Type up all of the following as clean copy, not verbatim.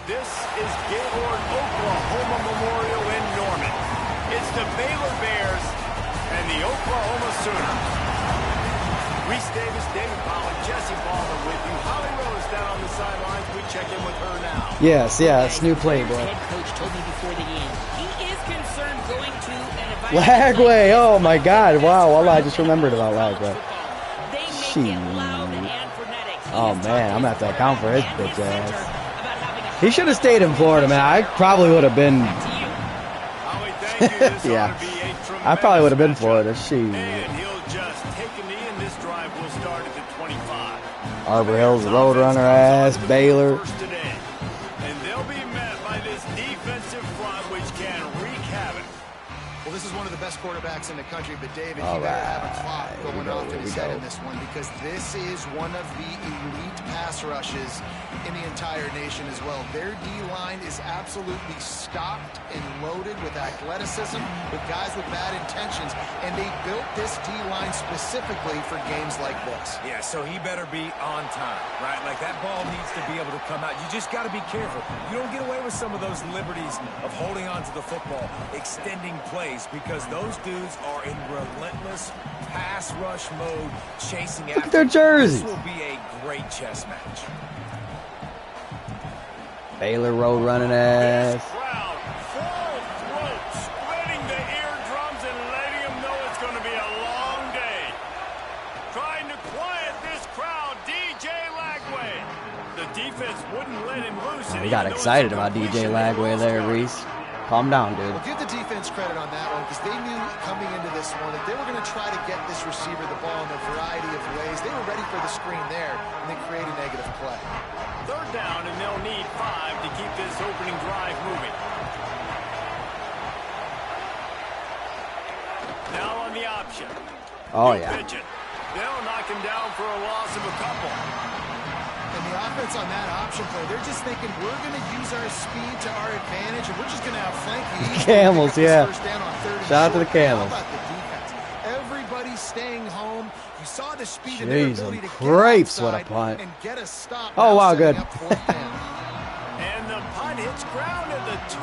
This is Gaylord, Oklahoma Memorial in Norman. It's the Baylor Bears and the Oklahoma Sooners. Reese Davis, David Powell, Jesse Ballmer with you. Holly Rose down on the sidelines. We check in with her now. Yes, new playbook. Head coach told me before the game he is concerned going to an environment. Lagway, oh my God, wow, I just remembered about Lagway. Oh man, I'm gonna have to account for his bitch ass. He should have stayed in Florida, man. I probably would have been. Yeah, I probably would have been Florida. Arbor Hill's Roadrunner ass, Baylor. And they'll be met by this defensive front, which can wreak havoc. Well, this is one of the best quarterbacks in the country, but David, you better have a clock going off in his head in this one, because this is one of the elite pass rushes in the entire nation as well. Their D-line is absolutely stocked and loaded with athleticism, with guys with bad intentions, and they built this D-line specifically for games like this. Yeah, so he better be on time, right? Like, that ball needs to be able to come out. You just got to be careful. You don't get away with some of those liberties of holding on to the football, extending plays, because those dudes are in relentless pass rush mode, chasing after. Look at their jerseys. This will be a great chess match. Baylor road running ass. Crowd, full throat, splitting the eardrums and letting them know it's going to be a long day. Trying to quiet this crowd, DJ Lagway. The defense wouldn't let him loose. He got excited about DJ Lagway there, Reese. Calm down, dude. Well, give the defense credit on that one, because they knew coming into this one that they were going to try to get this receiver the ball in a variety of ways. They were ready for the screen there, and they create a negative play. Third down, and they'll need 5 to keep this opening drive moving. Now on the option. Oh, yeah. They'll knock him down for a loss of a couple. And the offense on that option play, they're just thinking, we're going to use our speed to our advantage, and we're just going to outflank you. Camels, yeah. Shout out to the Camels. How about the defense? Everybody's staying home. You saw the speed of Jeez, their ability to crepes, get what a outside punt. and get a stop. Oh, wow, good. And the punt hits ground at the 2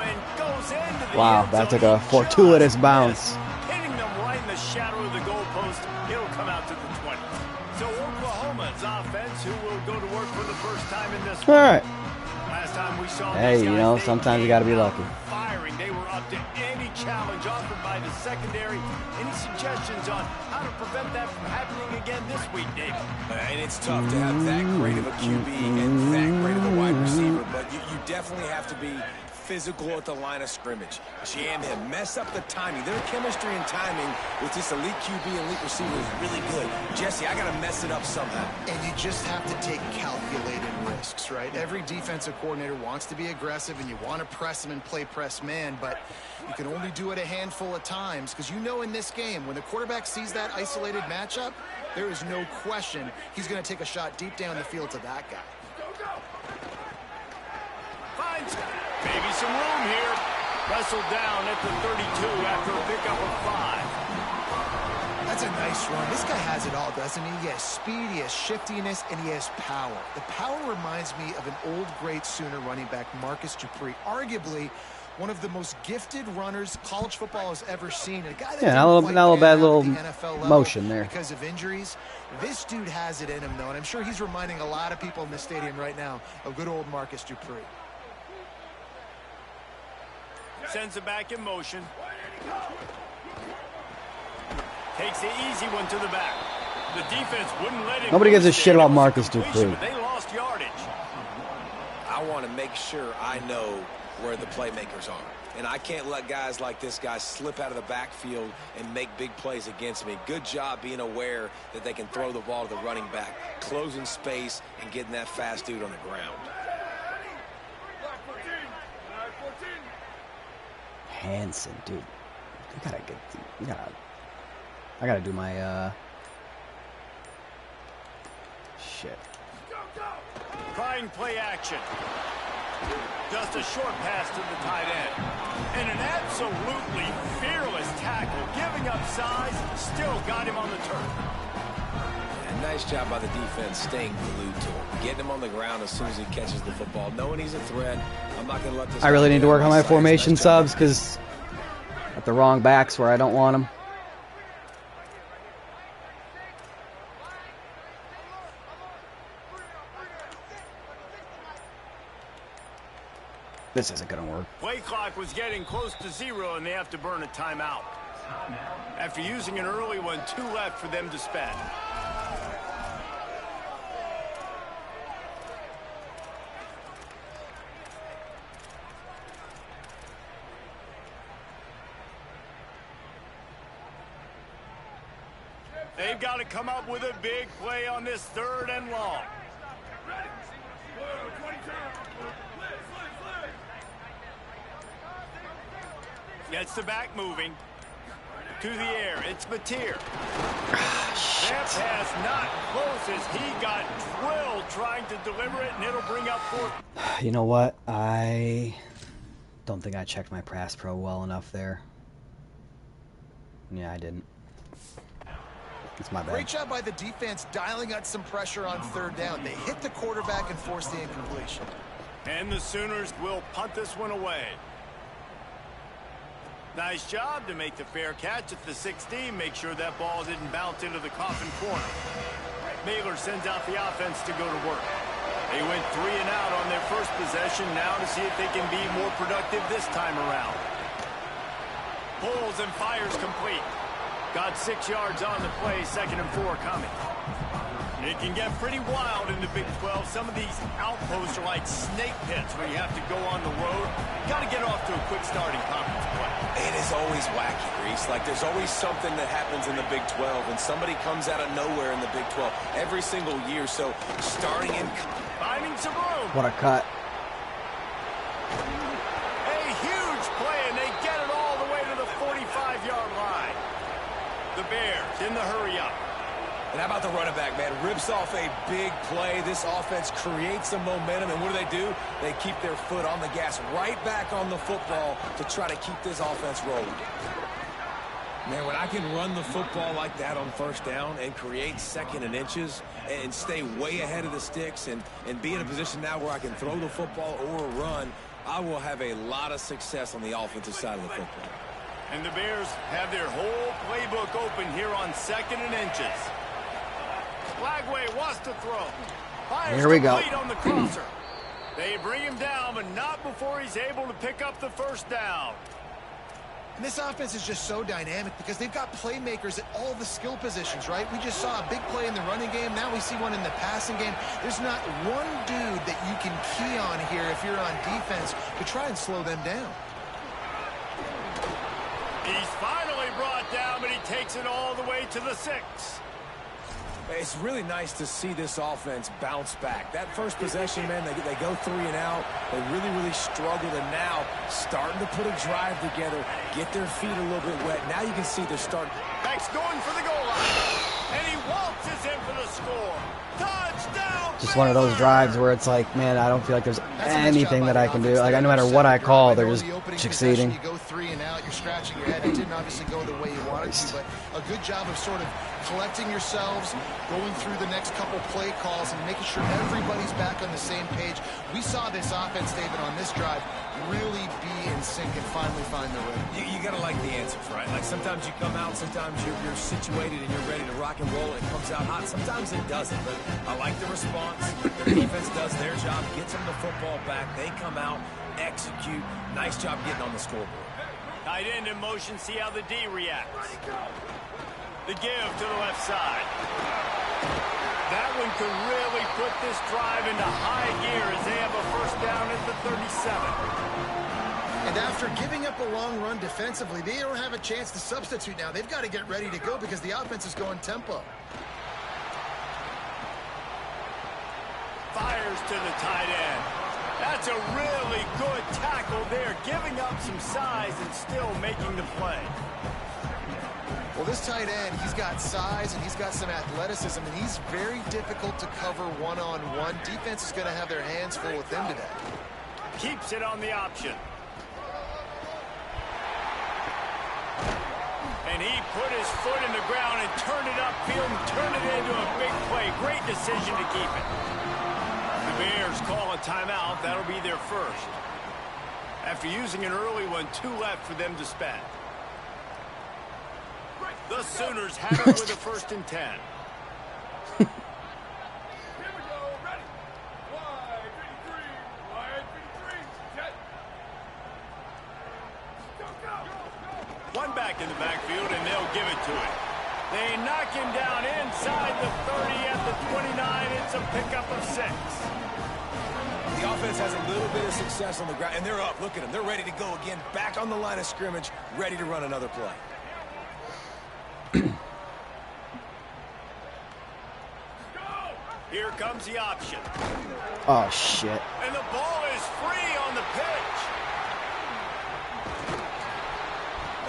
and goes into the Wow, end that zone. took a fortuitous bounce. Hitting them right in the shadow of the goalpost. It'll come out to the 20. So Oklahoma's offense, who will go to work for the first time in this one. All right. Last time we saw Hey, these you guys, know, they sometimes you came got to be out lucky. Firing. They were up to any challenge offered by the secondary. Any suggestions on how to prevent that from happening again this week, David? And it's tough to have that great of a QB and that great of a wide receiver, but you definitely have to be physical at the line of scrimmage. Jam him, mess up the timing. Their chemistry and timing with this elite QB and elite receiver is really good. Jesse, I got to mess it up somehow. And you just have to take calculated risks, right? Every defensive coordinator wants to be aggressive, and you want to press them and play press man, but you can only do it a handful of times, because you know in this game, when the quarterback sees that isolated matchup, there is no question he's going to take a shot deep down the field to that guy. Finds maybe some room here. Wrestled down at the 32 after a pickup of 5. That's a nice run. This guy has it all, doesn't he? He has speed, he has shiftiness, and he has power. The power reminds me of an old great Sooner running back, Marcus Dupree, arguably one of the most gifted runners college football has ever seen. A guy that not a little bad little motion there because of injuries. This dude has it in him, though, and I'm sure he's reminding a lot of people in the stadium right now of good old Marcus Dupree. Sends it back in motion. Takes the easy one to the back. The defense wouldn't let him. Nobody gives a shit about Marcus Dupree. They lost yardage. I want to make sure I know where the playmakers are. And I can't let guys like this guy slip out of the backfield and make big plays against me. Good job being aware that they can throw the ball to the running back, closing space, and getting that fast dude on the ground. Hanson, dude. I gotta do my shit. Trying play action. Just a short pass to the tight end. And an absolutely fearless tackle. Giving up size, still got him on the turf. And Nice job by the defense staying glued to him. Getting him on the ground as soon as he catches the football. Knowing he's a threat. I'm not going to let this... I really need to work on my formation subs because at the wrong backs where I don't want them. This isn't going to work. Play clock was getting close to 0, and they have to burn a timeout. After using an early one, 2 left for them to spend. They've got to come up with a big play on this 3rd and long. Gets the back moving. To the air. It's Mateer. That pass not close as he got drilled trying to deliver it, and it'll bring up 4. You know what? I don't think I checked my pass pro well enough there. Yeah, I didn't. It's my bad. Great job by the defense dialing out some pressure on 3rd down. They hit the quarterback and forced the incompletion. And the Sooners will punt this one away. Nice job to make the fair catch at the 16. Make sure that ball didn't bounce into the coffin corner. Baylor sends out the offense to go to work. They went 3 and out on their first possession. Now to see if they can be more productive this time around. Pulls and fires complete. Got 6 yards on the play. 2nd and 4 coming. It can get pretty wild in the Big 12. Some of these outposts are like snake pits where you have to go on the road. Got to get off to a quick start in conference play. It is always wacky, Reese. Like, there's always something that happens in the Big 12, and somebody comes out of nowhere in the Big 12 every single year. So, starting in... Finding some room. What a cut. A huge play, and they get it all the way to the 45-yard line. The Bears in the hurry-up. And how about the running back, man? Rips off a big play. This offense creates some momentum, and what do? They keep their foot on the gas, right back on the football to try to keep this offense rolling. Man, when I can run the football like that on 1st down and create 2nd and inches and stay way ahead of the sticks and be in a position now where I can throw the football or run, I will have a lot of success on the offensive side of the football. And the Bears have their whole playbook open here on 2nd and inches. Flagway wants to throw. Fires Here we go. On the crosser. They bring him down, but not before he's able to pick up the 1st down. And this offense is just so dynamic because they've got playmakers at all the skill positions, right? We just saw a big play in the running game. Now we see one in the passing game. There's not one dude that you can key on here if you're on defense to try and slow them down. He's finally brought down, but he takes it all the way to the 6. It's really nice to see this offense bounce back. That first possession, man, they go 3 and out. They really struggled, and now starting to put a drive together, get their feet a little bit wet. Now you can see they're starting. Beck's going for the goal line, and he waltzes in for the score. Touchdown! Just one of those drives where it's like, man, I don't feel like there's anything that I can do. Like, no matter what I call, they're just succeeding. You go 3 and out, you're scratching your head. It didn't obviously go the way you wanted to, but a good job of sort of collecting yourselves, going through the next couple play calls, and making sure everybody's back on the same page. We saw this offense, David, on this drive really be in sync and finally find the rhythm. You got to like the answers, right? Like, sometimes you come out, sometimes you're situated and you're ready to rock and roll, and it comes out hot. Sometimes it doesn't, but I like the response. The defense does their job, gets them the football back. They come out, execute. Nice job getting on the scoreboard. Tight end in motion, see how the D reacts. The give to the left side. That one could really put this drive into high gear as they have a 1st down at the 37. And after giving up a long run defensively, they don't have a chance to substitute now. They've got to get ready to go because the offense is going tempo. Fires to the tight end. That's a really good tackle there, giving up some size and still making the play. Well, this tight end, he's got size and he's got some athleticism, and he's very difficult to cover one-on-one. Defense is going to have their hands full with him today. Keeps it on the option. And he put his foot in the ground and turned it upfield and turned it into a big play. decision to keep it. The Bears call a timeout. That'll be their first. After using an early one, 2 left for them to spend. The Sooners have it with a 1st and 10. One back in the backfield, and they'll give it to him. They knock him down inside the 30 at the 29. It's a pickup of 6. The offense has a little bit of success on the ground, and they're up. Look at them. They're ready to go again, back on the line of scrimmage, ready to run another play. Here comes the option. Oh, shit. And the ball is free on the pitch.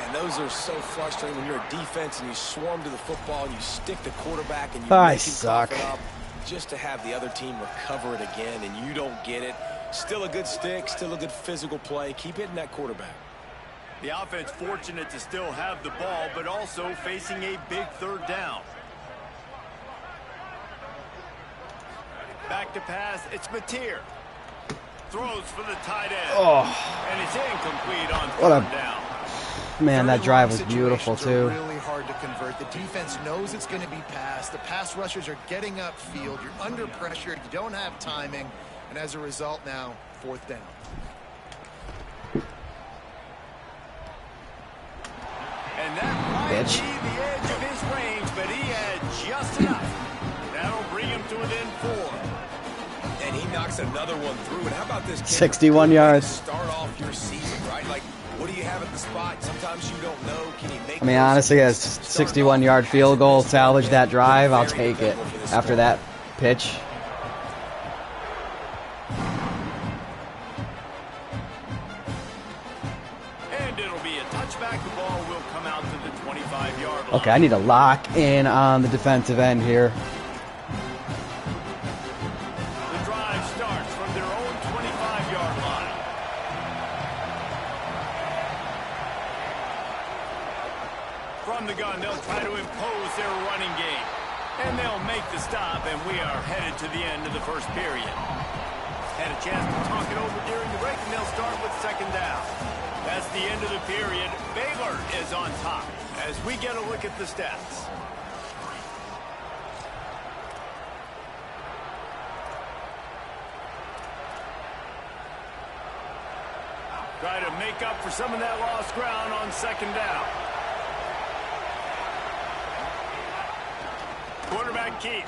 And those are so frustrating when you're a defense and you swarm to the football and you stick the quarterback and you I make him suck. cough it up just to have the other team recover it again and you don't get it. Still a good stick, still a good physical play. Keep hitting that quarterback. The offense fortunate to still have the ball, but also facing a big 3rd down. Back to pass, it's Mateer. Throws for the tight end. Oh. And it's incomplete on What a 3rd down. Man, that drive was Third-and-long beautiful, situations too. are really hard to convert. The defense knows it's going to be passed. The pass rushers are getting upfield. You're under pressure. You don't have timing. And as a result now, 4th down. And that might Bitch. be the edge of his range, but he had just enough. That'll bring him to within 4. And he knocks another one through. And how about this? 61 yards. Start off your season, right? Like, what do you have at the spot? Sometimes you don't know. Can he make I mean, honestly, a 61-yard field goal, salvage that drive, I'll take it after that pitch. And it'll be a touchback. The ball will come out to the 25-yard line. Okay, I need to lock in on the defensive end here. The drive starts from their own 25-yard line. From the gun, they'll try to impose their running game. And they'll make the stop, and we are headed to the end of the 1st period. Had a chance to talk it over during the break, and they'll start with 2nd down. That's the end of the period. Baylor is on top as we get a look at the stats. Try to make up for some of that lost ground on 2nd down. Quarterback keep.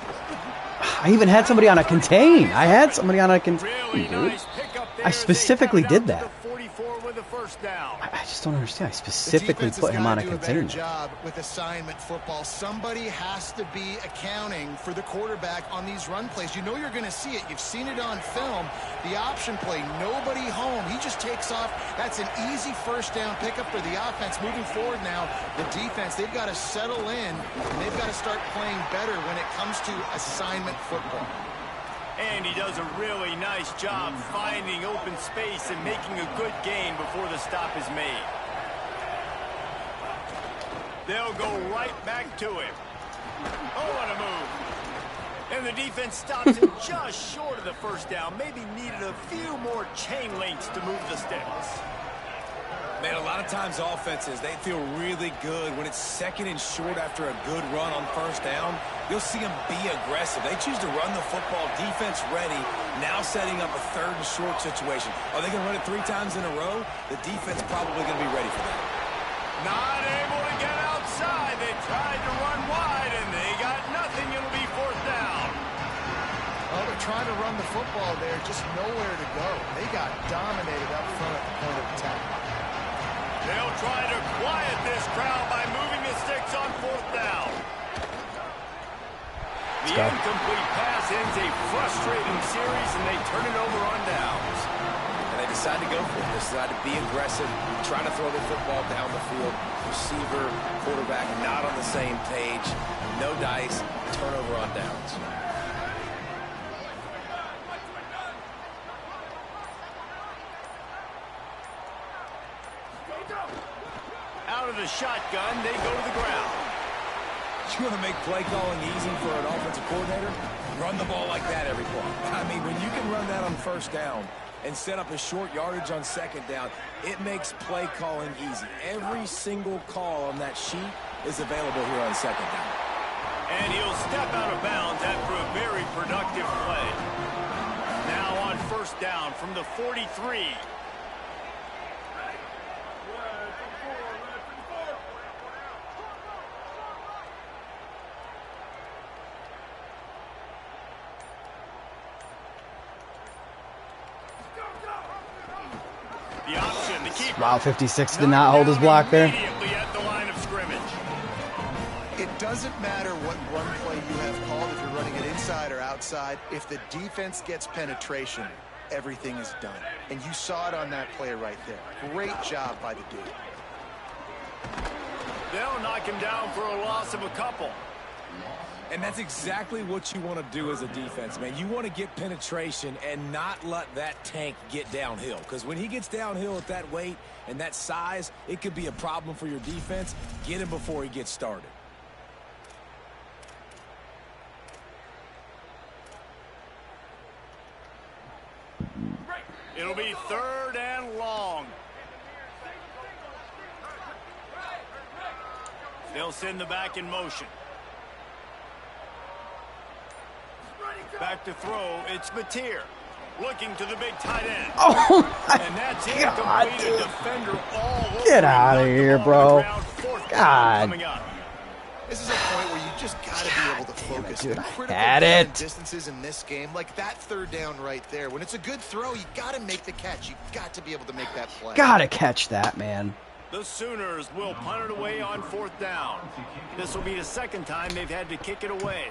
I even had somebody on a contain. I had somebody on a contain. Really nice pickup there. I specifically did that. The 44 with a 1st down. I just don't understand. I specifically put him on a container. Job with assignment football. Somebody has to be accounting for the quarterback on these run plays. You know you're going to see it. You've seen it on film. The option play, nobody home. He just takes off. That's an easy 1st down pickup for the offense. Moving forward now, the defense, they've got to settle in, and they've got to start playing better when it comes to assignment football. And he does a really nice job finding open space and making a good gain before the stop is made. They'll go right back to him. Oh, what a move. And the defense stops him just short of the 1st down. Maybe needed a few more chain links to move the sticks. Man, a lot of times offenses, they feel really good when it's 2nd and short after a good run on 1st down. You'll see them be aggressive. They choose to run the football, defense ready, now setting up a 3rd and short situation. Are they going to run it 3 times in a row? The defense probably going to be ready for that. Not able to get outside. They tried to run wide, and they got nothing. It'll be 4th down. Well, they're trying to run the football there, just nowhere to go. They got dominated up front at the point of attack. They'll try to quiet this crowd by moving the sticks on 4th down. The incomplete pass ends a frustrating series, and they turn it over on downs. And they decide to go for it. They decide to be aggressive, try to throw the football down the field. Receiver, quarterback not on the same page. No dice, turnover on downs. Out of the shotgun, they go to the ground. You want to make play calling easy for an offensive coordinator? Run the ball like that every play. I mean, when you can run that on first down and set up a short yardage on second down, it makes play calling easy. Every single call on that sheet is available here on second down. And he'll step out of bounds after a very productive play. Now on first down from the 43. The option to keep. Wow, 56 did not hold his block there. Immediately at the line of scrimmage. It doesn't matter what run play you have called, if you're running it inside or outside. If the defense gets penetration, everything is done. And you saw it on that play right there. Great job by the dude. They'll knock him down for a loss of a couple. And that's exactly what you want to do as a defense, man. You want to get penetration and not let that tank get downhill. Because when he gets downhill at that weight and that size, it could be a problem for your defense. Get him before he gets started. It'll be 3rd and long. They'll send the back in motion. Back to throw, it's Mateer. Looking to the big tight end. Oh my and that's God, incomplete. A defender all over. Get out of here, bro. God. This is a point where you just got to be able to focus. Dude, the critical had it. distances in this game, like that 3rd down right there. When it's a good throw, you got to make the catch. You got to be able to make that play. Gotta catch that, man. The Sooners will punt it away on 4th down. This will be the 2nd time they've had to kick it away.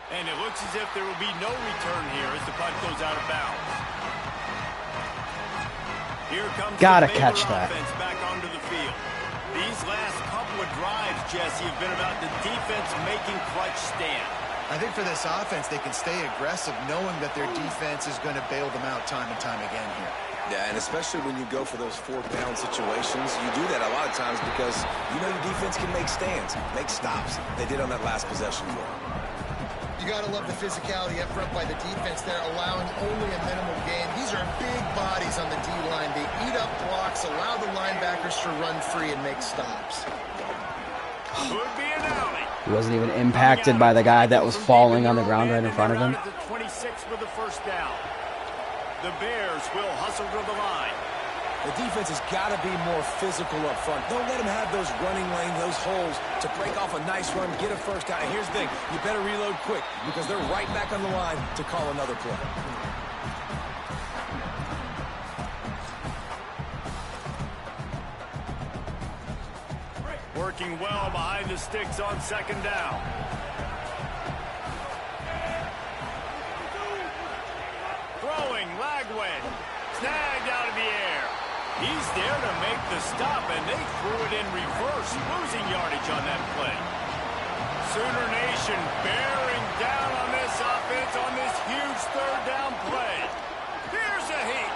And it looks as if there will be no return here as the punt goes out of bounds. Here comes Gotta the catch Baylor that. offense back onto the field. These last couple of drives, Jesse, have been about the defense making clutch stand. I think for this offense, they can stay aggressive knowing that their defense is going to bail them out time and time again here. Yeah, and especially when you go for those 4th down situations, you do that a lot of times because you know your defense can make stands, make stops. They did on that last possession for them. You got to love the physicality up front by the defense there, allowing only a minimal gain. These are big bodies on the D-line. They eat up blocks, allow the linebackers to run free and make stops. Could be an alley. He wasn't even impacted by the guy that was falling on the ground right in front of him. The 26 for the 1st down. The Bears will hustle to the line. The defense has got to be more physical up front. Don't let them have those running lanes, those holes to break off a nice run, get a 1st down. And here's the thing, you better reload quick because they're right back on the line to call another play. Working well behind the sticks on 2nd down. Throwing, Lagway, snagged out of the air. He's there to make the stop, and they threw it in reverse, losing yardage on that play. Sooner Nation bearing down on this offense on this huge 3rd down play. Here's a heat.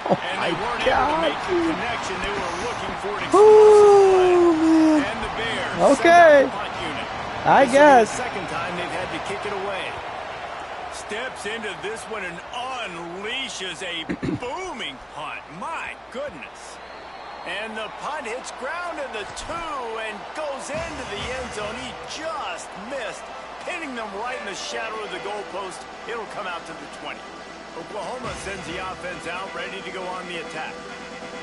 And they weren't able to make the connection they were looking for an explosive play. And the Bears send out the punt unit. I guess. This will be the 2nd time they've had to kick it away. Steps into this one and unleashes a booming punt. My goodness. And the punt hits ground in the 2 and goes into the end zone. He just missed, hitting them right in the shadow of the goalpost. It'll come out to the 20. Oklahoma sends the offense out, ready to go on the attack.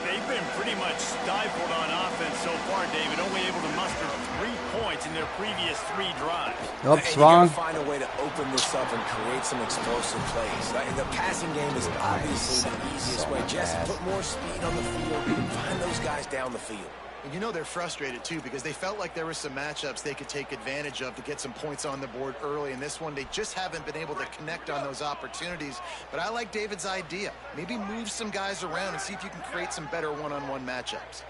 They've been pretty much stifled on offense so far, David, only able to muster 3 points in their previous 3 drives. Oops, wrong. Find a way to open this up and create some explosive plays. The passing game is obviously the easiest way. Jesse, put more speed on the field and find those guys down the field. And you know they're frustrated, too, because they felt like there were some matchups they could take advantage of to get some points on the board early. In this one, they just haven't been able to connect on those opportunities. But I like David's idea. Maybe move some guys around and see if you can create some better one-on-one matchups.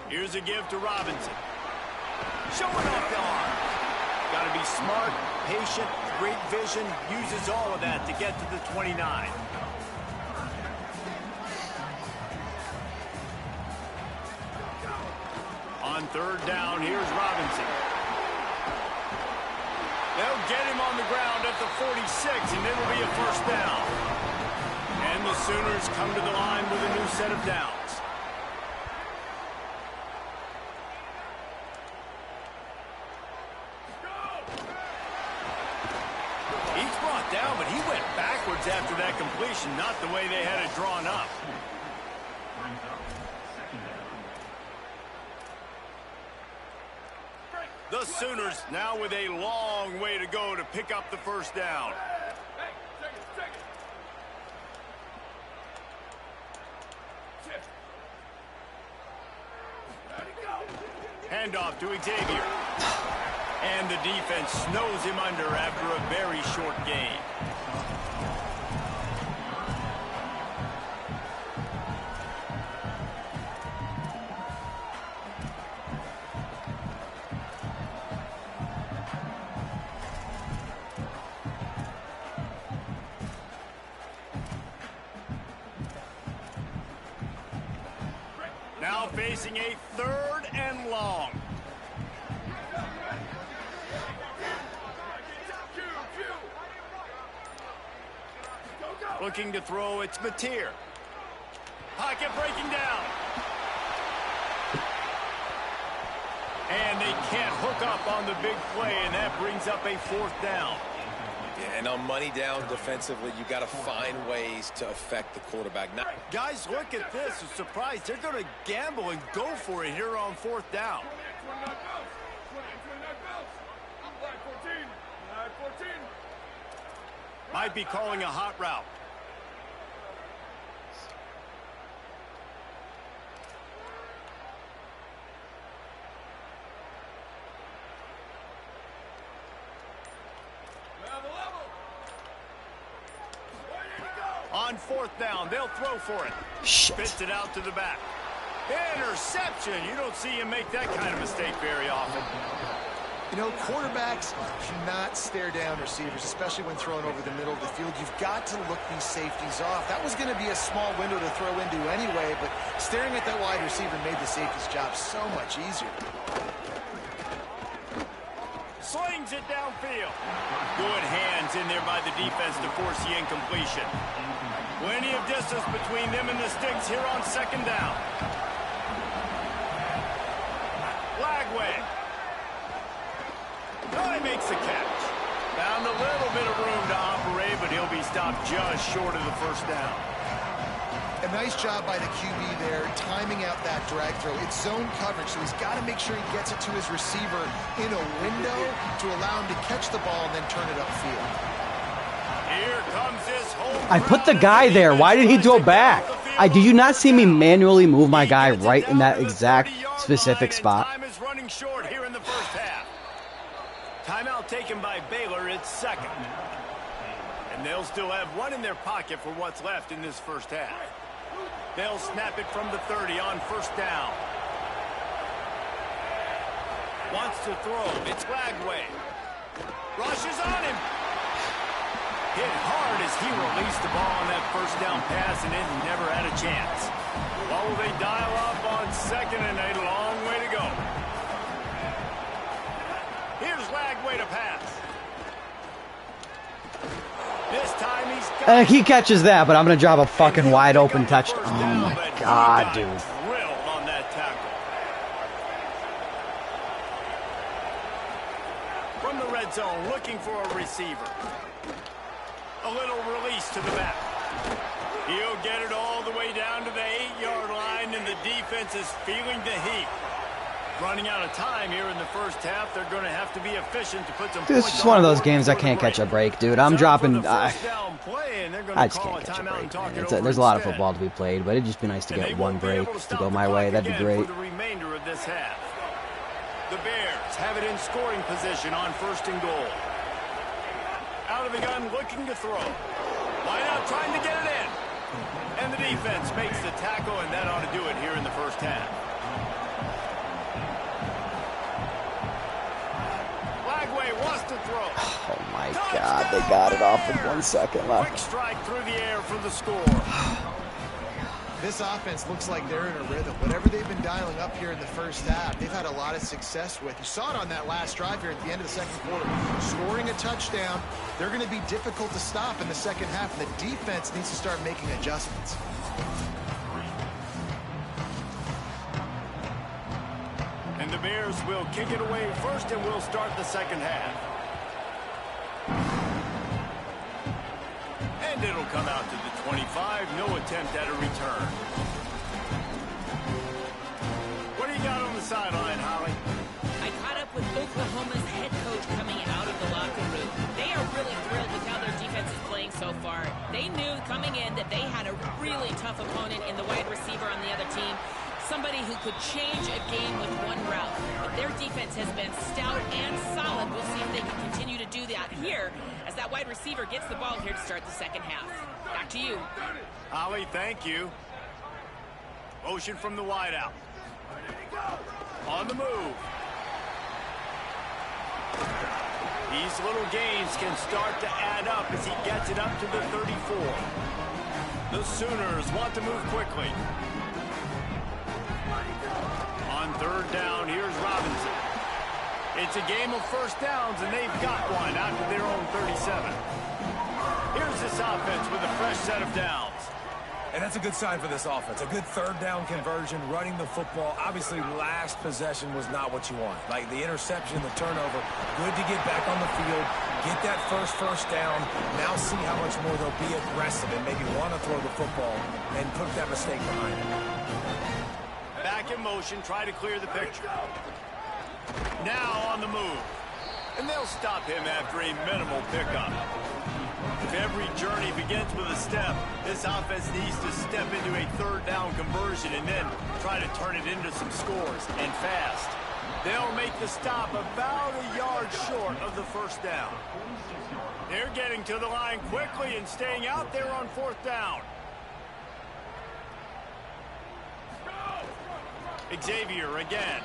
Here's a give to Robinson. Showing off the arm. Got to be smart, patient, great vision. Uses all of that to get to the 29. On third down, here's Robinson. They'll get him on the ground at the 46, and it'll be a first down. And the Sooners come to the line with a new set of downs. He's brought down, but he went backwards after that completion, not the way they had it drawn up. The Sooners now with a long way to go to pick up the first down. Handoff to Xavier. And the defense snows him under after a very short gain. Now facing a third and long. Looking to throw, it's Mateer. Pocket breaking down. And they can't hook up on the big play, and that brings up a fourth down. Yeah, and on money down defensively, you got to find ways to affect the quarterback. Now, guys, look at this. I'm surprised they're going to gamble and go for it here on fourth down. Might be calling a hot route. On fourth down, they'll throw for it. Shit. Spits it out to the back. Interception. You don't see him make that kind of mistake very often. You know, quarterbacks should not stare down receivers, especially when thrown over the middle of the field. You've got to look these safeties off. That was going to be a small window to throw into anyway, but staring at that wide receiver made the safety's job so much easier. Slings it downfield. Good hands in there by the defense to force the incompletion. Plenty of distance between them and the sticks here on second down. Lagway. Oh, he makes the catch. Found a little bit of room to operate, but he'll be stopped just short of the first down. A nice job by the QB there, timing out that drag throw. It's zone coverage, so he's got to make sure he gets it to his receiver in a window to allow him to catch the ball and then turn it upfield. Here comes this whole I put the guy there. Why did he go back? Did you not see me manually move my guy right in that exact specific spot? Time is running short here in the first half. Timeout taken by Baylor. It's second. And they'll still have one in their pocket for what's left in this first half. They'll snap it from the 30 on first down. Wants to throw. It's Lagway. Rushes on him. Hit hard as he released the ball on that first down pass, and it never had a chance. Well, will they dial up on second, and a long way to go. Here's Lagway to pass. This time he's got He catches that, but I'm going to drop a fucking wide open touchdown. Oh, my God, dude. Drilled on that tackle. From the red zone, looking for a receiver. A little release to the back. He'll get it all the way down to the 8-yard line, and the defense is feeling the heat. Running out of time here in the first half, they're going to have to be efficient to put some Dude, it's just one of those games I can't catch a break, dude. I'm dropping. I just can't catch a break, man. There's a lot of football to be played, but it'd just be nice to get one break to go my way. That'd be great. The remainder of this half. The Bears have it in scoring position on first and goal. Out of the gun, looking to throw. Line out, trying to get it in. And the defense makes the tackle, and that ought to do it here in the first half. Lagway wants to throw. Oh my God, they got it off with 1 second left. Quick strike through the air for the score. This offense looks like they're in a rhythm. Whatever they've been dialing up here in the first half. They've had a lot of success with. You saw it on that last drive here at the end of the second quarter. Scoring a touchdown, they're going to be difficult to stop in the second half, and the defense needs to start making adjustments. And the Bears will kick it away first, and we'll start the second half. And it'll come out to the 25. No attempt at a return. What do you got on the sideline, Holly? I caught up with Oklahoma's head coach coming out of the locker room. They are really thrilled with how their defense is playing so far. They knew coming in that they had a really tough opponent in the wide receiver on the other team. Somebody who could change a game with one route. But their defense has been stout and solid. We'll see if they can continue to do that here as that wide receiver gets the ball here to start the second half. Back to you. Holly, thank you. Motion from the wideout. On the move. These little gains can start to add up as he gets it up to the 34. The Sooners want to move quickly. On third down, here's Robinson. It's a game of first downs, and they've got one out to their own 37. Here's this offense with a fresh set of downs. And that's a good sign for this offense. A good third down conversion, running the football. Obviously, last possession was not what you want. Like the interception, the turnover. Good to get back on the field, get that first down. Now see how much more they'll be aggressive and maybe want to throw the football and put that mistake behind them. Back in motion, try to clear the picture. Now on the move. And they'll stop him after a minimal pickup. If every journey begins with a step, this offense needs to step into a third down conversion and then try to turn it into some scores, and fast. They'll make the stop about a yard short of the first down. They're getting to the line quickly and staying out there on fourth down. Xavier again.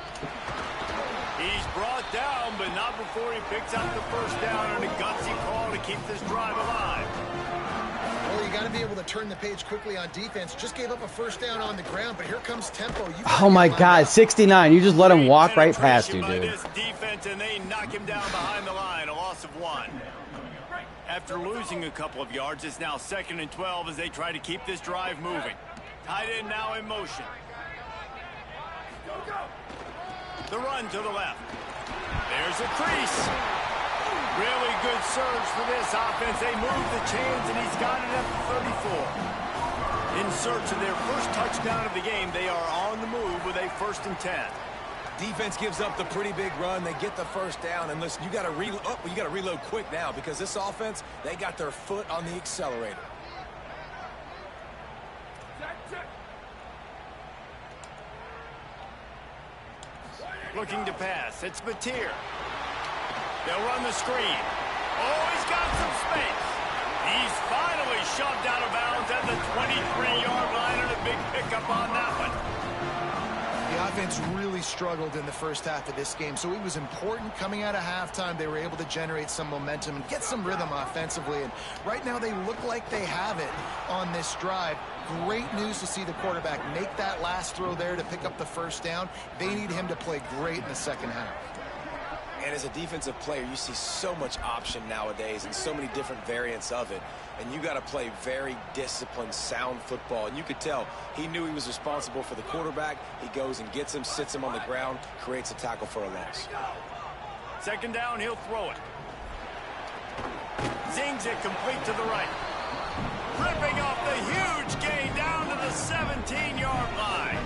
He's brought down, but not before he picks up the first down on a gutsy call to keep this drive alive. Well, you got to be able to turn the page quickly on defense. Just gave up a first down on the ground, but here comes tempo. Oh my God, 69. You just let him walk right past you, dude. This defense, and they knock him down behind the line, a loss of 1. After losing a couple of yards, it's now 2nd and 12 as they try to keep this drive moving. Tight end now in motion. The run to the left. There's a crease. Really good surge for this offense. They move the chains, and he's got it up to 34. In search of their first touchdown of the game, they are on the move with a 1st and 10. Defense gives up the pretty big run. They get the first down, and listen, you got to reload quick now because this offense, they got their foot on the accelerator. Looking to pass. It's Batir. They'll run the screen. Oh, he's got some space. He's finally shoved out of bounds at the 23-yard line, and a big pickup on that one. The offense really struggled in the first half of this game, so it was important coming out of halftime. They were able to generate some momentum and get some rhythm offensively, and right now they look like they have it on this drive. Great news to see the quarterback make that last throw there to pick up the first down. They need him to play great in the second half. And as a defensive player, you see so much option nowadays and so many different variants of it. And you got to play very disciplined, sound football. And you could tell he knew he was responsible for the quarterback. He goes and gets him, sits him on the ground, creates a tackle for a loss. 2nd down, he'll throw it. Zings it complete to the right. Ripping off the huge gain down to the 17-yard line.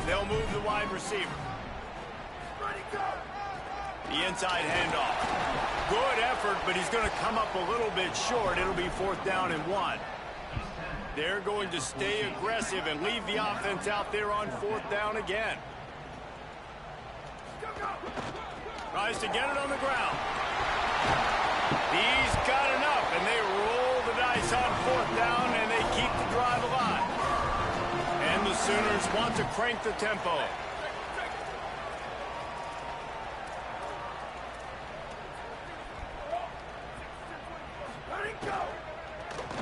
They'll move the wide receiver. The inside handoff. Good effort, but he's going to come up a little bit short. It'll be 4th down and 1. They're going to stay aggressive and leave the offense out there on 4th down again. Tries to get it on the ground. He's got enough, and they roll the dice on 4th down, and they keep the drive alive. And the Sooners want to crank the tempo.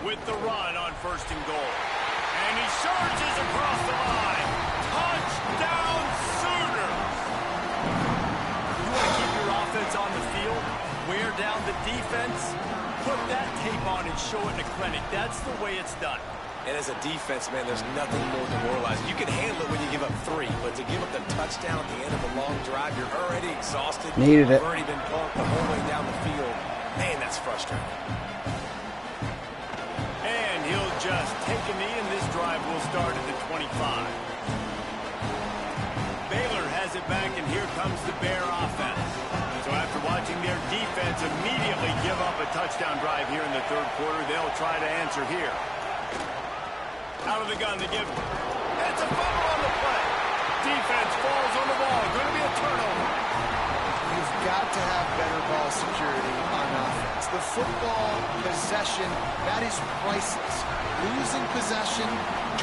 with the run on 1st and goal. And he surges across the line. Touchdown, Sooners! You want to keep your offense on the field, wear down the defense, put that tape on and show it in a clinic. That's the way it's done. And as a defense, man, there's nothing more demoralizing. You can handle it when you give up 3, but to give up the touchdown at the end of a long drive, you're already exhausted. Needed it. You've already been pumped the whole way down the field. Man, that's frustrating. And he'll just take a knee, and this drive will start at the 25. Baylor has it back, and here comes the Bear offense. So after watching their defense immediately give up a touchdown drive here in the 3rd quarter, they'll try to answer here. Out of the gun, they give. It's a fumble on the play. Defense falls on the ball. Going to be a turnover. You've got to have better ball security on offense. The football possession, that is priceless. Losing possession,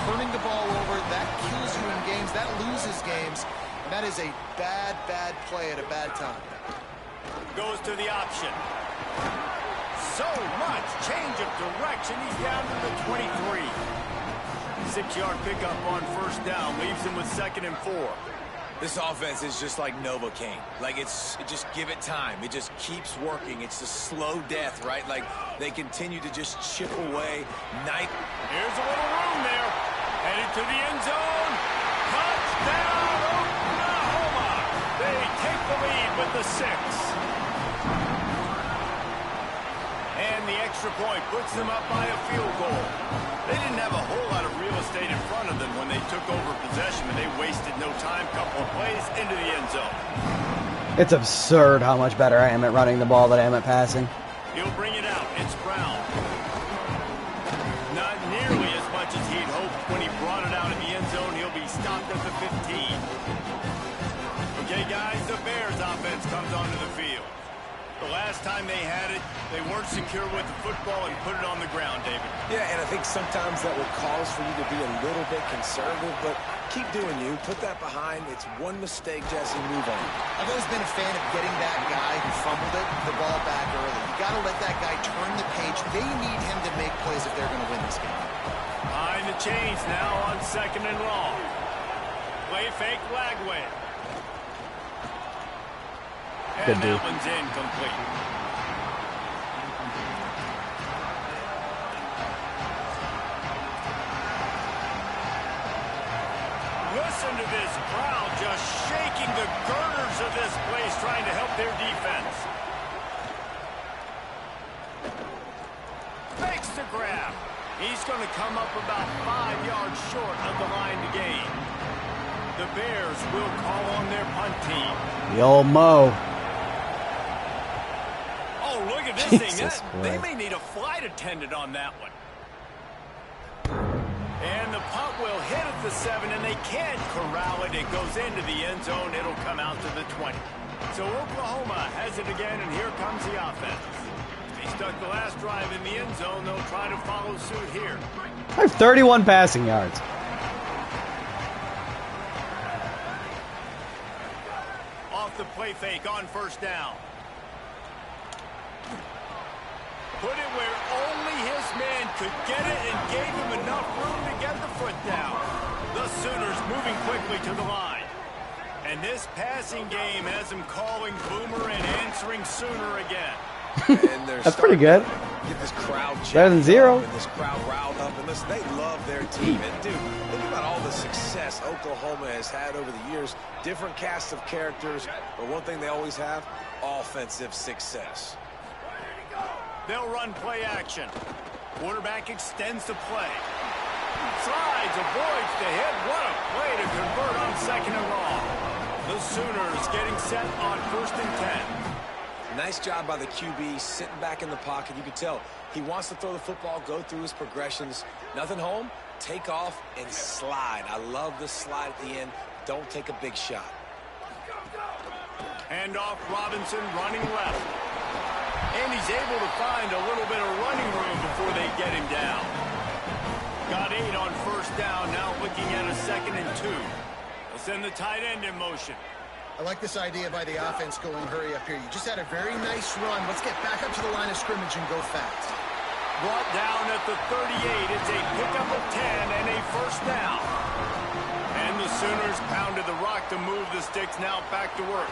turning the ball over, that kills you in games. That loses games. And that is a bad, bad play at a bad time. Goes to the option. So much change of direction. He's down to the 23. 6-yard pickup on 1st down. Leaves him with 2nd and 4. This offense is just like Novocaine. Like, just give it time. It just keeps working. It's the slow death, right? Like, they continue to just chip away. Here's a little room there. Headed to the end zone. Touchdown, Oklahoma. They take the lead with the 6. And the extra point puts them up by a field goal. They didn't have a whole lot of real estate in front of them when they took over possession, and they wasted no time. Couple of plays into the end zone. It's absurd how much better I am at running the ball than I am at passing. He'll bring it out. It's Brown. Not nearly as much as he'd hoped when he brought it out in the end zone. He'll be stopped at the 15. Okay, guys, the Bears offense comes onto the field. The last time they had it, they weren't secure with the football and put it on the ground, David. Yeah, and I think sometimes that will cause for you to be a little bit conservative, but keep doing you. Put that behind. It's one mistake, Jesse, move on. I've always been a fan of getting that guy who fumbled it, the ball back early. You got to let that guy turn the page. They need him to make plays if they're going to win this game. Behind the chains now on 2nd and long. Play fake Lagway. And that one's incomplete. Listen to this crowd just shaking the girders of this place, trying to help their defense. Fakes the grab. He's going to come up about 5 yards short of the line to gain. The Bears will call on their punt team. The old Mo. Oh, look at this thing. They may need a flight attendant on that one. And the punt will hit at the 7, and they can't corral it. It goes into the end zone. It'll come out to the 20. So Oklahoma has it again, and here comes the offense. They stuck the last drive in the end zone. They'll try to follow suit here. I have 31 passing yards. Off the play fake on 1st down. Put it where only his man could get it and gave him enough room to get the foot down. The Sooners moving quickly to the line. And this passing game has them calling Boomer and answering Sooner again. And that's pretty good. Get this crowd better than 0. And this crowd riled up. And listen, they love their team. And dude, think about all the success Oklahoma has had over the years. Different casts of characters, but one thing they always have: offensive success. They'll run play action. Quarterback extends the play. Slides, avoids the hit. What a play to convert on 2nd and long. The Sooners getting set on 1st and 10. Nice job by the QB, sitting back in the pocket. You can tell he wants to throw the football, go through his progressions. Nothing home, take off, and slide. I love the slide at the end. Don't take a big shot. Hand off, Robinson running left. And he's able to find a little bit of running room before they get him down. Got 8 on 1st down, now looking at a 2nd and 2. They'll send the tight end in motion. I like this idea by the offense going hurry up here. You just had a very nice run. Let's get back up to the line of scrimmage and go fast. Brought down at the 38. It's a pickup of 10 and a first down. And the Sooners pounded the rock to move the sticks now back to work.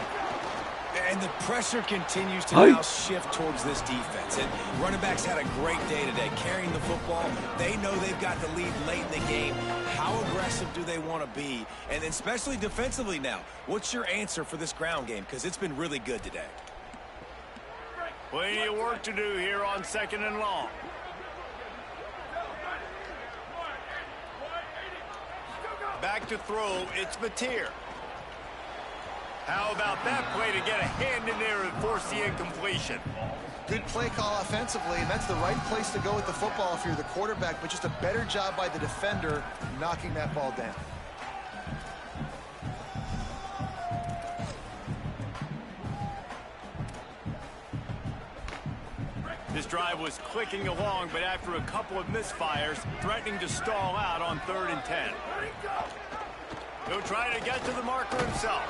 And the pressure continues to now shift towards this defense. And running backs had a great day today carrying the football. They know they've got the lead late in the game. How aggressive do they want to be? And especially defensively now. What's your answer for this ground game? Because it's been really good today. Plenty of work to do here on 2nd and long. Back to throw, it's Mateer. How about that play to get a hand in there and force the incompletion? Good play call offensively, and that's the right place to go with the football if you're the quarterback, but just a better job by the defender knocking that ball down. This drive was clicking along, but after a couple of misfires, threatening to stall out on 3rd and 10. He'll try to get to the marker himself.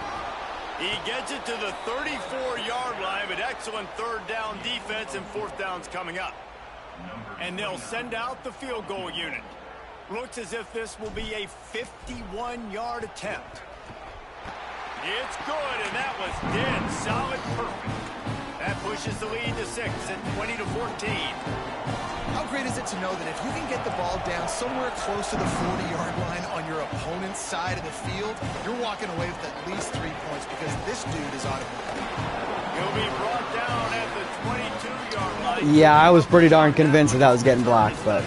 He gets it to the 34-yard line, but excellent 3rd down defense, and 4th down's coming up. And they'll send out the field goal unit. Looks as if this will be a 51-yard attempt. It's good, and that was dead solid perfect. That pushes the lead to 6 at 20-14. How great is it to know that if you can get the ball down somewhere close to the 40-yard line on your opponent's side of the field, you're walking away with at least 3 points because this dude is on it. He'll be brought down at the 22-yard line. Yeah, I was pretty darn convinced that was getting blocked, but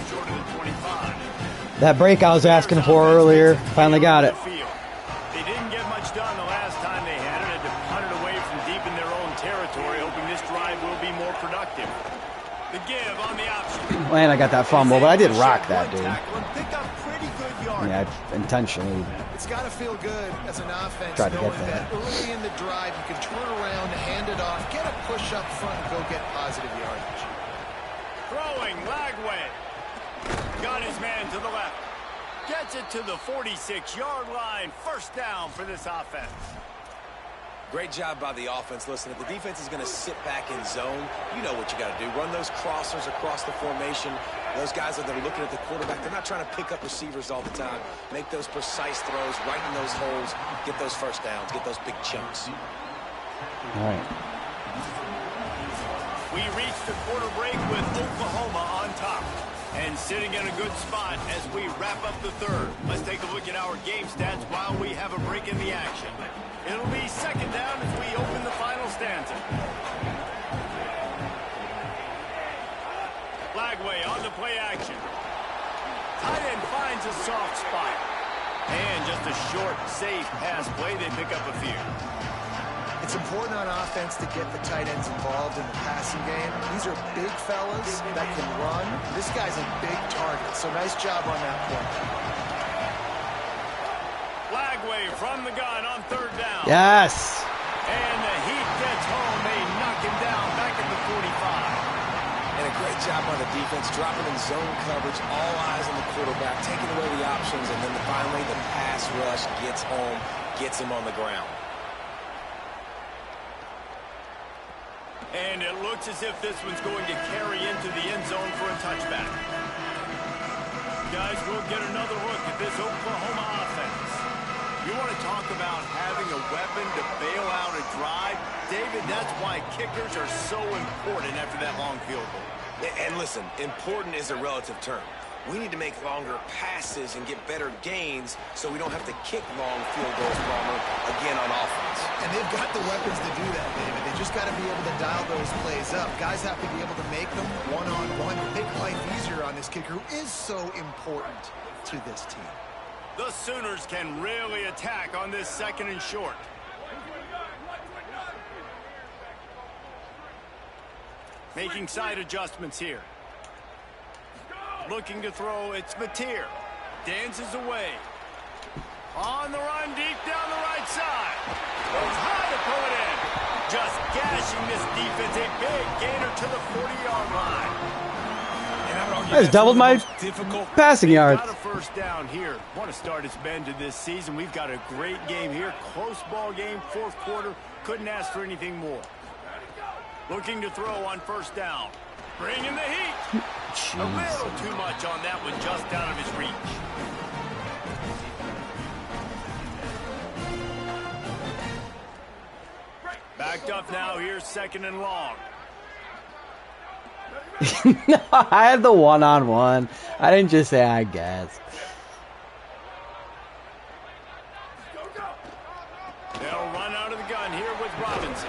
that break I was asking for earlier, finally got it. They didn't get much done the last time they had it. Had to punt it away from deep in their own territory, hoping this drive will be more productive. The give on the option. And I got that fumble, but I did rock that dude. Yeah, intentionally. It's got to feel good as an offense Tried to knowing get that. that early in the drive you can turn around, hand it off, get a push up front, and go get positive yardage. Throwing, Lagway. Got his man to the left. Gets it to the 46-yard line. First down for this offense. Great job by the offense. Listen, if the defense is going to sit back in zone, you know what you got to do. Run those crossers across the formation. Those guys that are looking at the quarterback, they're not trying to pick up receivers all the time. Make those precise throws, right in those holes, get those first downs, get those big chunks. All right. We reach the quarter break with Oklahoma on top. And sitting in a good spot as we wrap up the 3rd. Let's take a look at our game stats while we have a break in the action. It'll be 2nd down as we open the final stanza. Lagway on the play action. Tight end finds a soft spot. And just a short, safe pass play. They pick up a few. It's important on offense to get the tight ends involved in the passing game. These are big fellas that can run. This guy's a big target, so nice job on that play. Lagway from the gun on 3rd down. Yes. And the Heat gets home. They knock him down back at the 45. And a great job on the defense, dropping in zone coverage, all eyes on the quarterback, taking away the options, and then finally the pass rush gets home, gets him on the ground. And it looks as if this one's going to carry into the end zone for a touchback. Guys, we'll get another look at this Oklahoma offense. You want to talk about having a weapon to bail out a drive? David, that's why kickers are so important after that long field goal. And listen, important is a relative term. We need to make longer passes and get better gains so we don't have to kick long field goals, Palmer, again on offense. And they've got the weapons to do that, David. They just got to be able to dial those plays up. Guys have to be able to make them one-on-one, make life easier on this kicker, who is so important to this team. The Sooners can really attack on this 2nd and short. Making side adjustments here. Looking to throw, it's Mateer. Dances away. On the run, deep down the right side. Goes high to pull it in. Just gashing this defense. A big gainer to the 40-yard line. I just doubled my passing yards. Got a first down here. Want to start its bend to this season. We've got a great game here. Close ball game, 4th quarter. Couldn't ask for anything more. Looking to throw on 1st down. Bringing the heat. Jeez. A little too much on that one, just out of his reach. Backed up now. Here's 2nd and long. No, I had the one-on-one. I didn't just say I guess. They'll run out of the gun here with Robinson.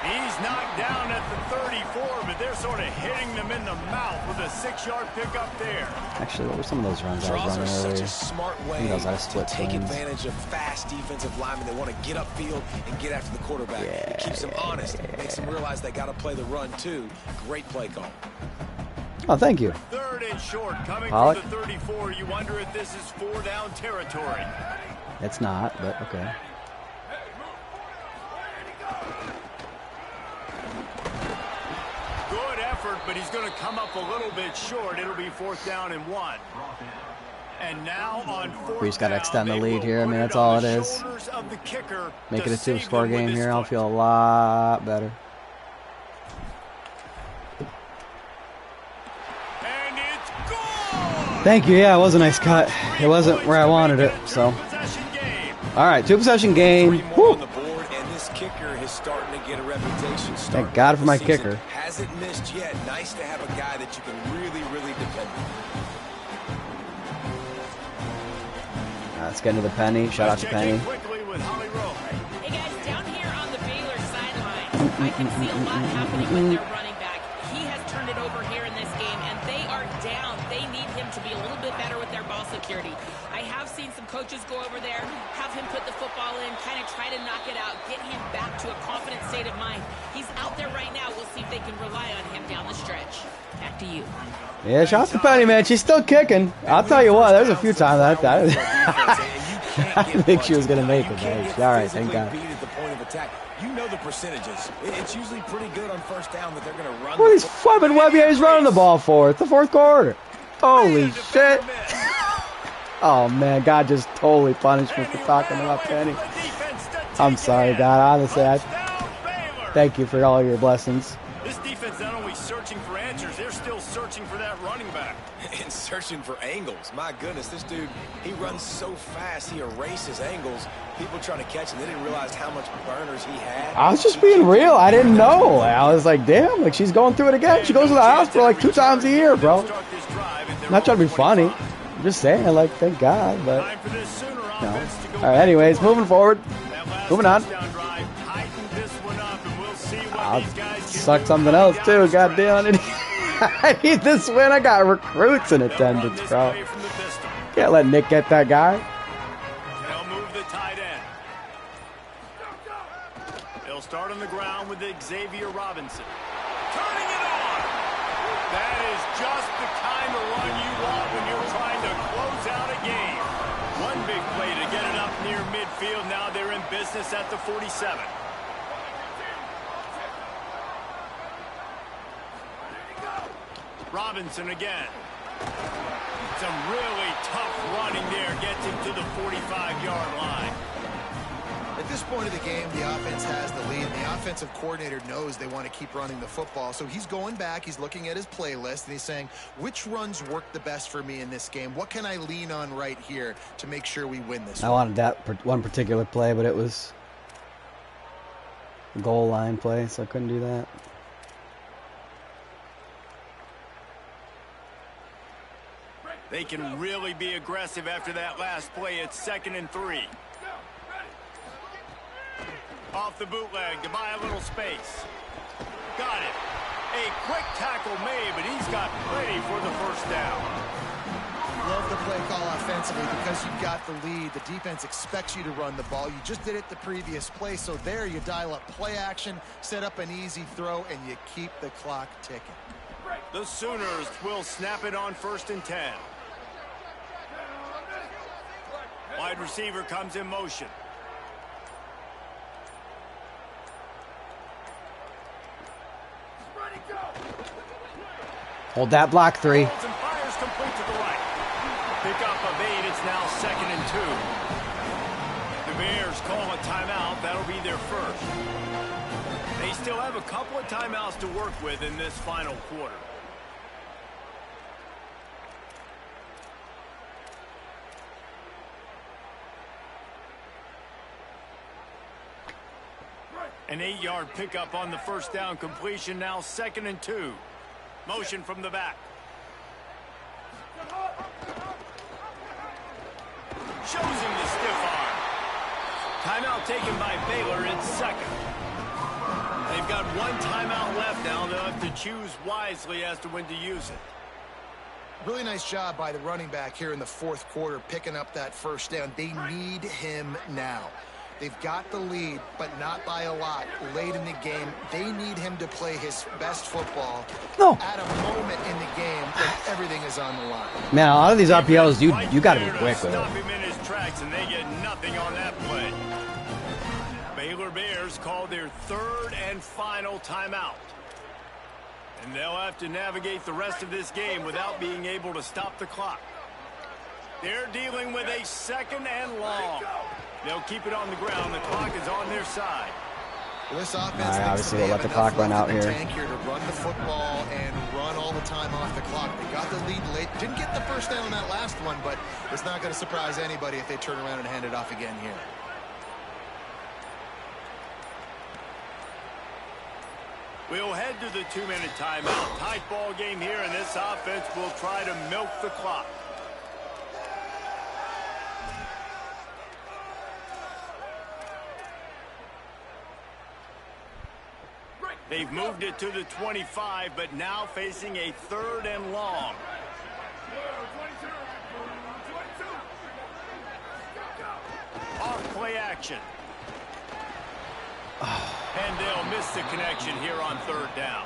He's knocked down at the 34, but they're sort of hitting them in the mouth with a 6-yard pickup there. Actually, what were some of those runs I was running earlier? Such a smart way to take advantage of fast defensive linemen. They want to get upfield and get after the quarterback. It keeps them honest, makes them realize they got to play the run too. Great play call. Oh, thank you. 3rd and short coming Pollock. from the 34. You wonder if this is 4-down territory. It's not, but okay. Good effort, but he's going to come up a little bit short. It'll be 4th down and 1. And now on 4th We just got to down, extend the they lead will here. I mean, put that's on all it the is. shoulders of the kicker Make it to a save 2-score them with game his here. I'll foot. feel a lot better. And it's gone! Thank you. Yeah, it was a nice cut. It wasn't where I wanted it, so. Two-possession game. All right, 2-possession game. 3 more on the board, and this kicker is starting to get a reputation. Thank God for my kicker. Hasn't missed yet. Nice to have a guy that you can really, really depend on. Let's get into the Penny. Shout out to Penny. Quickly with Holly Rowe. Hey guys, down here on the Baylor sideline, I can see a lot happening with their running back. He has turned it over here in this game, and they are down. They need him to be a little bit better with their ball security. I have seen some coaches go over there, have him put the football in, kind of try to knock it out, get him back to a confident state of mind. He's out there right now. We'll see if they can rely on him down the stretch. Back to you. Yeah, shout out to Penny, man. She's still kicking. I'll tell you what, there's a few times I didn't think she was going to make it, man. All right, thank God. You know the percentages. It's usually pretty good on 1st down that they're going to run. What is Fubbin Webbier's running the ball for? It's the 4th quarter. Holy shit. Oh, man, God just totally punished me for talking about Penny. I'm sorry, God. Honestly, thank you for all your blessings. This defense not only searching for answers, they're still searching for that running back. And searching for angles. My goodness, this dude, he runs so fast, he erases angles. People trying to catch him, they didn't realize how much burners he had. I was just being real. I didn't know. I was like, damn, like she's going through it again. She goes to the hospital like 2 times a year, bro. I'm not trying to be funny. I'm just saying, like, thank God, but no. All right, anyways, moving forward. Moving on. I'll suck something else too. God damn it. I need this win. I got recruits in attendance, bro. Can't let Nick get that guy. They'll move the tight end. They'll start on the ground with Xavier Robinson. Turning it on. That is just the kind of run you want when you're trying to close out a game. One big play to get it up near midfield. Now they're in business at the 47. Robinson again. Some really tough running there. Gets him to the 45-yard line. At this point of the game, the offense has the lead. The offensive coordinator knows they want to keep running the football. So he's going back. He's looking at his playlist, and he's saying, which runs work the best for me in this game? What can I lean on right here to make sure we win this I wanted that one particular play, but it was a goal line play, so I couldn't do that. They can really be aggressive after that last play. It's 2nd and 3. Off the bootleg to buy a little space. Got it. A quick tackle made, but he's got plenty for the 1st down. Love the play call offensively because you've got the lead. The defense expects you to run the ball. You just did it the previous play, so there you dial up play action, set up an easy throw, and you keep the clock ticking. The Sooners will snap it on 1st and 10. Wide receiver comes in motion. Hold that block 3. And fires complete to the right. Pick up of 8. It's now 2nd and 2. The Bears call a timeout. That'll be their first. They still have a couple of timeouts to work with in this final quarter. An 8-yard pickup on the first down completion, now 2nd and 2. Motion from the back. Shows him the stiff arm. Timeout taken by Baylor in 2nd. They've got one timeout left now. They'll have to choose wisely as to when to use it. Really nice job by the running back here in the 4th quarter, picking up that first down. They need him now. They've got the lead, but not by a lot. Late in the game, they need him to play his best football at a moment in the game when everything is on the line. Man, a lot of these RPOs, you got to be quick with it. Stop him in his tracks, and they get nothing on that play. Baylor Bears call their 3rd and final timeout. And they'll have to navigate the rest of this game without being able to stop the clock. They're dealing with a 2nd and long. They'll keep it on the ground. The clock is on their side. Well, this offense obviously we'll let the clock run out here. To run the football and run all the time off the clock. They got the lead late. Didn't get the first down on that last one, but it's not going to surprise anybody if they turn around and hand it off again here. We'll head to the 2-minute timeout. Tight ball game here, and this offense will try to milk the clock. They've moved it to the 25, but now facing a 3rd and long. Off play action. And they'll miss the connection here on 3rd down.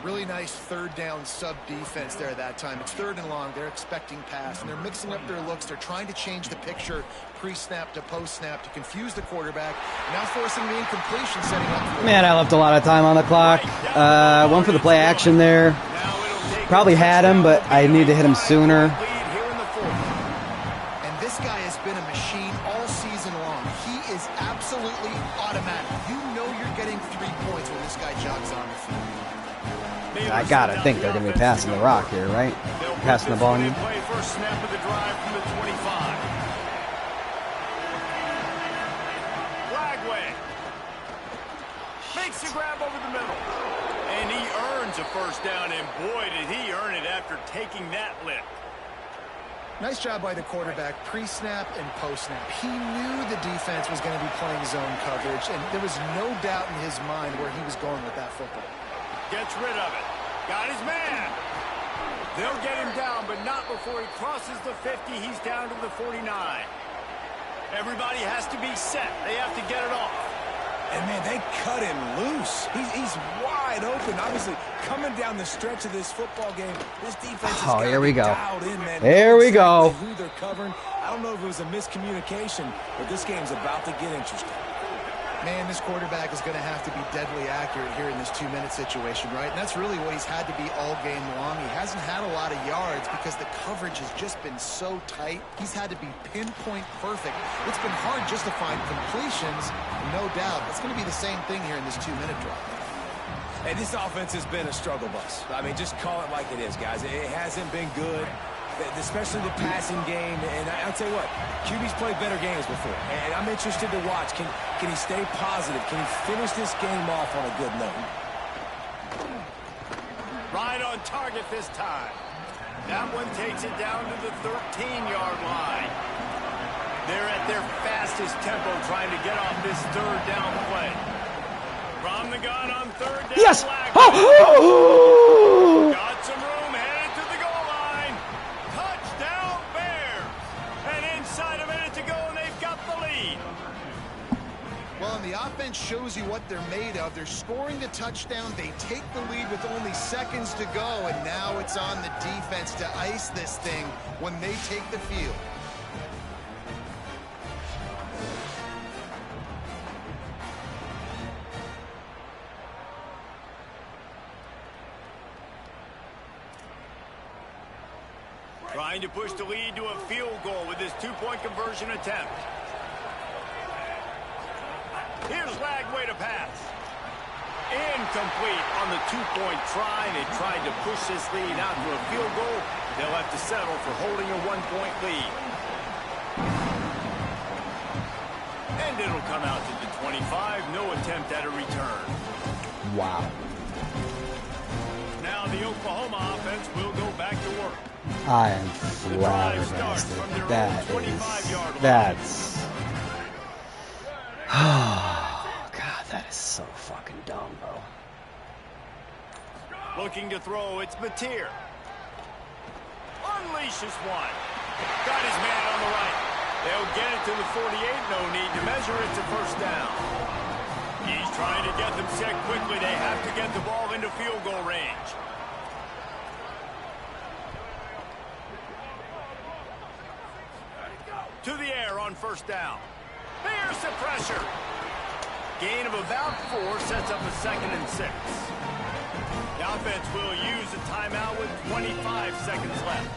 Really nice 3rd down sub defense there that time. It's 3rd and long. They're expecting pass, and they're mixing up their looks. They're trying to change the picture pre-snap to post-snap to confuse the quarterback. Now forcing the incompletion, setting up. Man, I left a lot of time on the clock. One for the play action there. Probably had him, but I need to hit him sooner. And this guy has been a machine all season long. He is absolutely automatic. You know you're getting 3 points when this guy jogs on the field. I gotta think they're gonna be passing the rock here, right? Passing the ball. Play first snap of the drive from the 25. Flagway makes the grab over the middle, and he earns a first down. And boy, did he earn it after taking that lift. Nice job by the quarterback, pre-snap and post-snap. He knew the defense was going to be playing zone coverage, and there was no doubt in his mind where he was going with that football. Gets rid of it. Got his man. They'll get him down, but not before he crosses the 50. He's down to the 49. Everybody has to be set. They have to get it off. And, man, they cut him loose. He's wide open. Obviously, coming down the stretch of this football game, this defense is here we go. dialed in, man. Here we go. Who they're covering. I don't know if it was a miscommunication, but this game's about to get interesting. Man, this quarterback is going to have to be deadly accurate here in this 2-minute situation, right? And that's really what he's had to be all game long. He hasn't had a lot of yards because the coverage has just been so tight. He's had to be pinpoint perfect. It's been hard just to find completions, no doubt. It's going to be the same thing here in this 2-minute drive. And this offense has been a struggle bus. I mean, just call it like it is, guys. It hasn't been good, especially the passing game. And I'll tell you what, QB's played better games before. And I'm interested to watch. Can he stay positive? Can he finish this game off on a good note? Right on target this time. That one takes it down to the 13-yard line. They're at their fastest tempo trying to get off this 3rd down play. From the gun on 3rd down. Yes! Oh! Got some room, headed to the goal line. Touchdown Bears! And inside a minute to go, and they've got the lead. Well, and the offense shows you what they're made of. They're scoring the touchdown. They take the lead with only seconds to go, and now it's on the defense to ice this thing when they take the field. Trying to push the lead to a field goal with his 2-point conversion attempt. Here's Lagway to pass. Incomplete on the two-point try. They tried to push this lead out to a field goal. They'll have to settle for holding a one-point lead. And it'll come out to the 25. No attempt at a return. Wow. Now the Oklahoma offense will go back to work. I am flabbergasted. That's... Oh, God, that is so fucking dumb, bro. Looking to throw, it's Mateer. Unleashes one. Got his man on the right. They'll get it to the 48. No need to measure it to first down. He's trying to get them set quickly. They have to get the ball into field goal range. To the air on first down. There's the pressure. Gain of about 4 sets up a 2nd and 6. The offense will use a timeout with 25 seconds left.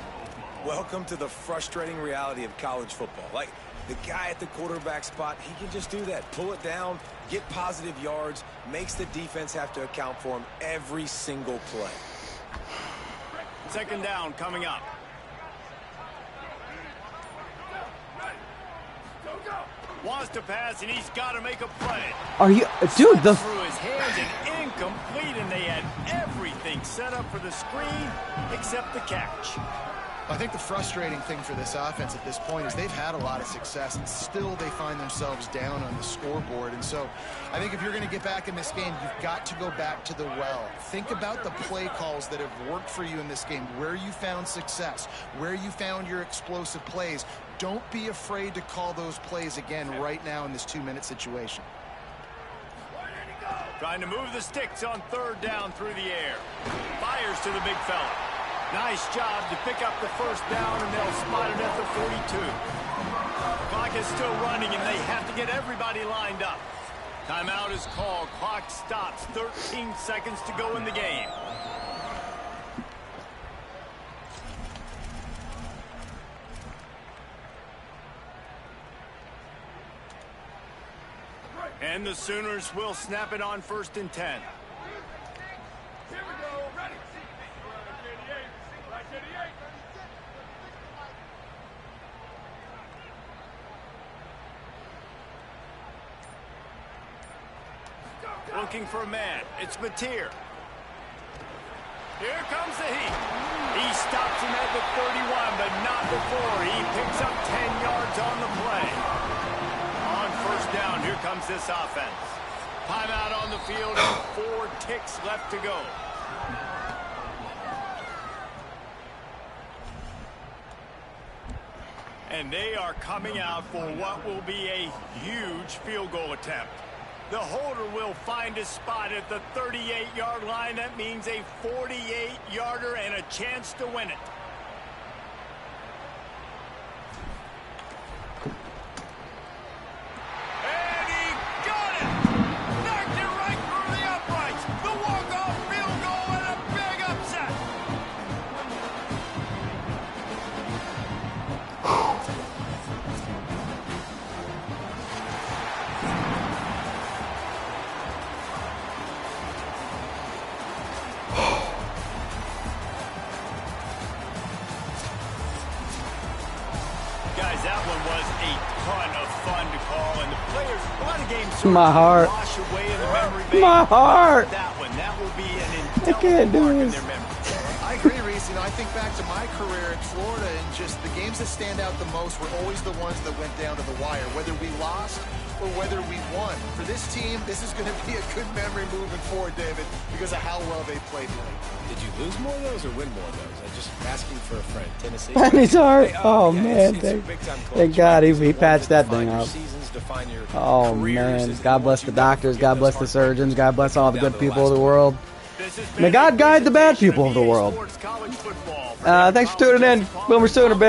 Welcome to the frustrating reality of college football. Like, the guy at the quarterback spot, he can just do that. Pull it down, get positive yards, makes the defense have to account for him every single play. 2nd down coming up. Wants to pass, and he's got to make a play. Are you... Dude, the... Through his hands and incomplete, and they had everything set up for the screen except the catch. I think the frustrating thing for this offense at this point is they've had a lot of success, and still they find themselves down on the scoreboard. And so I think if you're going to get back in this game, you've got to go back to the well. Think about the play calls that have worked for you in this game, where you found success, where you found your explosive plays. Don't be afraid to call those plays again right now in this 2-minute situation. Trying to move the sticks on 3rd down through the air. Fires to the big fella. Nice job to pick up the first down, and they'll spot it at the 42. Clock is still running, and they have to get everybody lined up. Timeout is called. Clock stops. 13 seconds to go in the game. And the Sooners will snap it on 1st and 10. Here we go. Ready. Looking for a man. It's Mateer. Here comes the heat. He stops him at the 31, but not before. He picks up 10 yards on the play. On 1st down, here comes this offense. Timeout on the field and 4 ticks left to go. And they are coming out for what will be a huge field goal attempt. The holder will find his spot at the 38-yard line. That means a 48-yarder and a chance to win it. And he got it! Knocked it right through the uprights. The walk-off field goal and a big upset. Guys, that one was a ton of fun to call, and the players, a lot of games sort My of heart. wash away in the memory bank. My heart. That one, that will be an I can't indelible mark do in this. their memory. I agree, Reese. You know, I think back to my career in Florida, and just the games that stand out the most were always the ones that went down to the wire, whether we lost or whether we won. For this team, this is going to be a good memory moving forward, David, because of how well they played late. Did you lose more of those or win more of those? I'm just asking for a friend. Tennessee. His heart. Hey, Oh, yeah, man. it's a big-time club. Thank God he Define patched that thing your up. seasons, define your Oh, careers. man. It's God bless what the you know, doctors. get God those bless the hard surgeons. God bless all the down good to the people of the last world. This has May been God a guide the bad presentation people of the EA world. Sports College Football. Thanks for tuning in. Boomer Sooner, bitch.